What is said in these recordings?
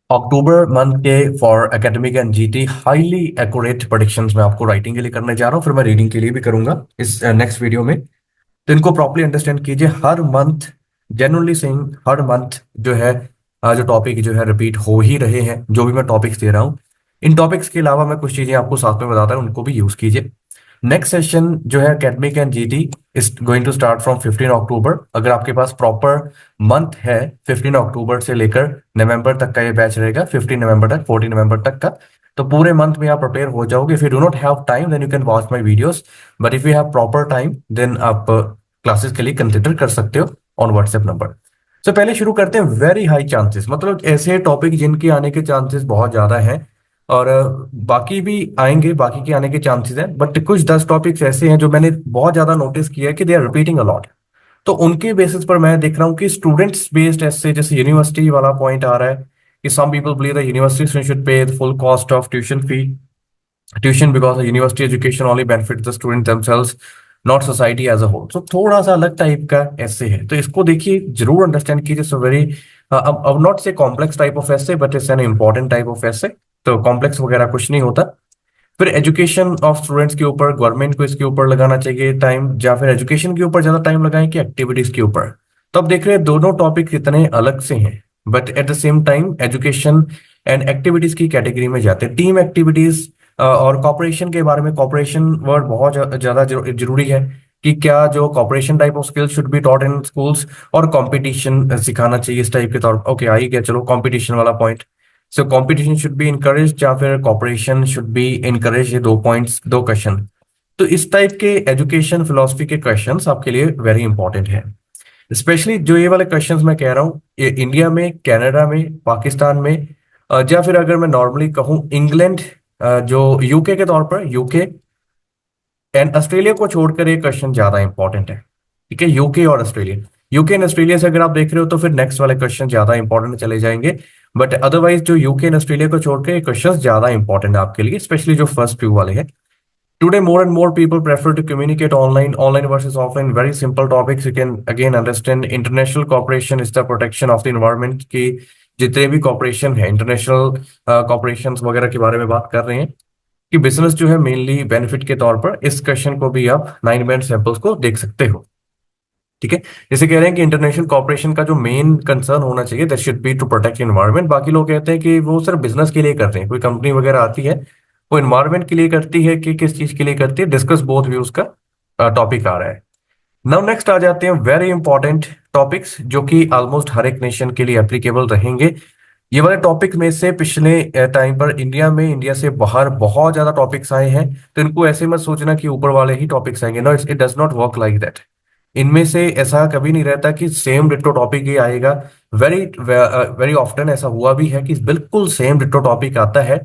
अक्टूबर month के for academic and GT highly accurate predictions मैं आपको राइटिंग के लिए करने जा रहा हूँ, फिर मैं रीडिंग के लिए भी करूंगा इस नेक्स्ट वीडियो में। तो इनको प्रॉपर्ली अंडरस्टैंड कीजिए। हर मंथ जेन्युइनली सेइंग हर मंथ जो है जो टॉपिक जो है रिपीट हो ही रहे हैं। जो भी मैं टॉपिक्स दे रहा हूँ, इन टॉपिक्स के अलावा मैं कुछ चीजें आपको साथ में बताता हूँ, उनको भी यूज कीजिए। नेक्स्ट सेशन जो है academic and GT is going to start from 15 October. अगर आपके पास प्रॉपर मंथ है 15 अक्टूबर से लेकर नवंबर तक का ये बैच रहेगा, 15 नवंबर तक, 14 नवंबर तक का। तो पूरे मंथ में आप प्रिपेयर हो जाओगे। If you do not have time then you can watch my videos, but if you have proper time then आप क्लासेस के लिए कंसिडर कर सकते हो ऑन व्हाट्सएप नंबर। तो पहले शुरू करते हैं। वेरी हाई चांसेस, मतलब ऐसे टॉपिक जिनके आने के चांसेस बहुत ज्यादा हैं, और बाकी भी आएंगे, बाकी के आने के चांसेस हैं, बट कुछ 10 टॉपिक्स ऐसे हैं जो मैंने बहुत ज्यादा नोटिस किया है कि दे आर रिपीटिंग अलॉट। तो उनके बेसिस पर मैं देख रहा हूँ कि स्टूडेंट्स बेस्ड ऐसे, जैसे यूनिवर्सिटी वाला पॉइंट आ रहा है कि some people believe the university should pay the full cost of tuition fee, tuition because the university education only benefits the student themselves, not society as a whole। so थोड़ा सा अलग type का ऐसे है, तो इसको देखिए, जरूर अंडरस्टैंड कीजिए। सो वेरी अब नॉट से कॉम्प्लेक्स टाइप ऑफ ऐसे, but it's an important type of ऐसे। तो कॉम्प्लेक्स वगैरह कुछ नहीं होता। फिर एजुकेशन ऑफ स्टूडेंट्स के ऊपर गवर्नमेंट को इसके ऊपर लगाना चाहिए टाइम, या फिर एजुकेशन के ऊपर ज्यादा टाइम लगाएं कि एक्टिविटीज के ऊपर। तो अब देख रहे हैं दोनों टॉपिक कितने अलग से हैं, but at the same time education and activities की कैटेगरी में जाते हैं। टीम एक्टिविटीज और कॉपरेशन के बारे में, कॉपरेशन वर्ड बहुत ज्यादा जरूरी है कि क्या जो cooperation type of skills should be taught in schools, और कंपटीशन सिखाना चाहिए इस टाइप के तौर पर। ओके, आ ही गया, चलो कंपटीशन वाला point. So competition should be encourage या फिर कॉपरेशन शुड बी इनकरेज, ये दो पॉइंट्स, दो क्वेश्चन। तो इस टाइप के एजुकेशन फिलोसफी के क्वेश्चंस आपके लिए वेरी इंपॉर्टेंट है। स्पेशली जो ये वाले क्वेश्चंस मैं कह रहा हूँ, ये इंडिया में, कनाडा में, पाकिस्तान में, या फिर अगर मैं नॉर्मली कहूँ इंग्लैंड, जो यूके के तौर पर, यूके एंड ऑस्ट्रेलिया को छोड़कर ये क्वेश्चन ज्यादा इंपॉर्टेंट है। ठीक है, यूके और ऑस्ट्रेलिया, यूके एंड ऑस्ट्रेलिया से अगर आप देख रहे हो तो फिर नेक्स्ट वाले क्वेश्चन ज्यादा इंपॉर्टेंट चले जाएंगे। बट अदरवाइज जो यूके एंड ऑस्ट्रेलिया को छोड़कर ये क्वेश्चन ज्यादा इंपॉर्टेंट है आपके लिए, स्पेशली जो फर्स्ट फ्यू वाले हैं। Today, more and more people prefer to communicate online versus offline. Very simple topics. You can again understand international cooperation is the protection of the environment की जितने भी कॉपरेशन है, इंटरनेशनल कॉपरेशन वगैरह के बारे में बात कर रहे हैं कि बिजनेस जो है मेनली बेनिफिट के तौर पर। इस क्वेश्चन को भी आप 9 बैंड सैंपल्स को देख सकते हो। ठीक है, जैसे कह रहे हैं कि इंटरनेशनल कॉपरेशन का जो मेन कंसर्न होना चाहिए that should be to protect environment. बाकी लोग कहते हैं कि वो सिर्फ बिजनेस के लिए करते हैं, कोई कंपनी वगैरह आती है वो एनवायरनमेंट के लिए करती है कि किस चीज के लिए करती है। डिस्कस बोथ व्यूज का टॉपिक आ रहा है। नाउ नेक्स्ट आ जाते हैं वेरी इंपॉर्टेंट टॉपिक्स जो कि ऑलमोस्ट हर एक नेशन के लिए एप्लीकेबल रहेंगे। ये वाले टॉपिक में से पिछले टाइम पर इंडिया में, इंडिया से बाहर बहुत ज्यादा टॉपिक्स आए हैं। तो इनको ऐसे मत सोचना कि ऊपर वाले ही टॉपिक्स आएंगे। No, it does not work like that. इनमें से ऐसा कभी नहीं रहता कि सेम डिट्टो टॉपिक ही आएगा। वेरी वेरी ऑफ्टन ऐसा हुआ भी है कि बिल्कुल सेम डिट्टो टॉपिक आता है,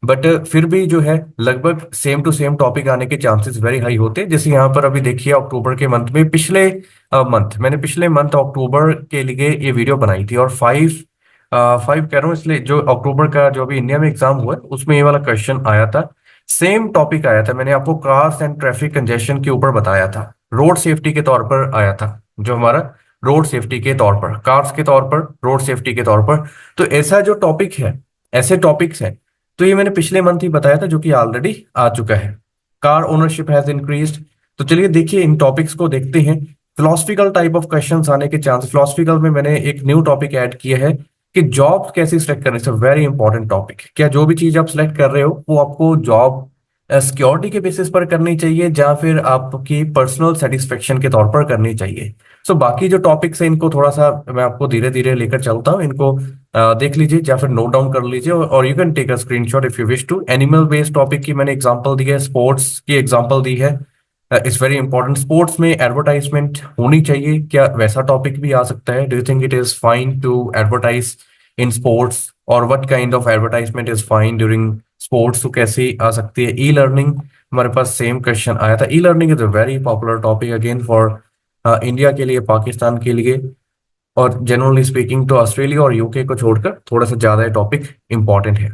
बट फिर भी जो है लगभग सेम टू सेम टॉपिक आने के चांसेस वेरी हाई होते हैं। जैसे यहाँ पर अभी देखिए, अक्टूबर के मंथ में, पिछले मैंने पिछले मंथ अक्टूबर के लिए ये वीडियो बनाई थी, और 5 कह रहा हूँ इसलिए, जो अक्टूबर का जो अभी इंडिया में एग्जाम हुआ है उसमें ये वाला क्वेश्चन आया था। सेम टॉपिक आया था, मैंने आपको कार्स एंड ट्रैफिक कंजेशन के ऊपर बताया था, रोड सेफ्टी के तौर पर आया था। जो हमारा रोड सेफ्टी के तौर पर, कार्स के तौर पर, रोड सेफ्टी के तौर पर। तो ऐसा जो टॉपिक है, ऐसे टॉपिक्स हैं, तो ये मैंने पिछले मंथ ही बताया था, जो कि ऑलरेडी आ चुका है। Car ownership has increased. तो चलिए देखिए, इन टॉपिक्स को देखते हैं। फिलोसफिकल टाइप ऑफ क्वेश्चंस आने के चांस, फिलोसफिकल में मैंने एक न्यू टॉपिक ऐड किया है कि जॉब कैसे सिलेक्ट करनी है। Very important topic. क्या जो भी चीज आप सिलेक्ट कर रहे हो वो आपको जॉब सिक्योरिटी के बेसिस पर करनी चाहिए, या फिर आपकी पर्सनल सेटिस्फेक्शन के तौर पर करनी चाहिए। सो बाकी जो टॉपिक्स है इनको थोड़ा सा मैं आपको धीरे धीरे लेकर चलता हूँ। इनको देख लीजिए या फिर नोट डाउन कर लीजिए, और you can take a screenshot if you wish to. Animal based topic की मैंने एग्जांपल दी है, स्पोर्ट्स की एग्जांपल दी है। It's very important. स्पोर्ट्स में एडवर्टाइजमेंट होनी चाहिए, क्या वैसा टॉपिक भी आ सकता है? Do you think it is fine to advertise in sports, और what kind of advertisement is fine during sports? तो कैसे आ सकती है? ई लर्निंग, हमारे पास सेम क्वेश्चन आया था। E learning is a very popular topic again for India के लिए, पाकिस्तान के लिए, और जनरली स्पीकिंग तो ऑस्ट्रेलिया और यूके को छोड़कर थोड़ा सा ज्यादा टॉपिक इंपॉर्टेंट है।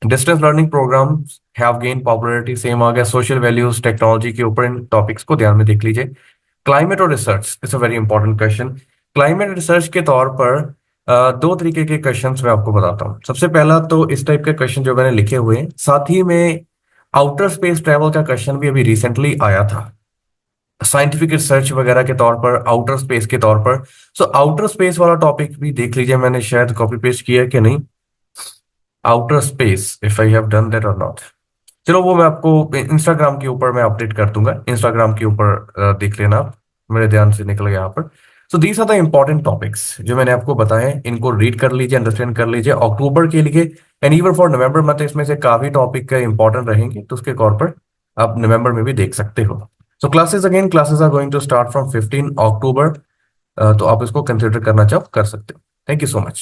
Distance learning programs have gain popularity, same आ गया। सोशल वैल्यूज, टेक्नोलॉजी के ऊपर इन टॉपिक्स को ध्यान में देख लीजिए। क्लाइमेट और research is a very important question. Climate research के तौर पर दो तरीके के क्वेश्चंस मैं आपको बताता हूँ। सबसे पहला तो इस टाइप के क्वेश्चन जो मैंने लिखे हुए हैं, साथ ही में आउटर स्पेस ट्रेवल का क्वेश्चन भी अभी रिसेंटली आया था, साइंटिफिक रिसर्च वगैरह के तौर पर, आउटर स्पेस के तौर पर। सो आउटर स्पेस वाला टॉपिक भी देख लीजिए, मैंने शायद कॉपी पेस्ट किया है कि नहीं, outer space, if I have done that और नॉट। चलो वो मैं आपको इंस्टाग्राम के ऊपर मैं अपडेट कर दूंगा, इंस्टाग्राम के ऊपर देख लेना आप, मेरे ध्यान से निकल गया यहाँ पर। So these are the important topics जो मैंने आपको बताए हैं, इनको रीड कर लीजिए, अंडरस्टैंड कर लीजिए अक्टूबर के लिए। And even for November month इसमें से काफी टॉपिक इंपॉर्टेंट रहेंगे, तो उसके तौर पर आप नवंबर में भी देख सकते हो। So classes are going to start from 15 October, तो आप इसको कंसिडर करना चाहो कर सकते हो। Thank you so much.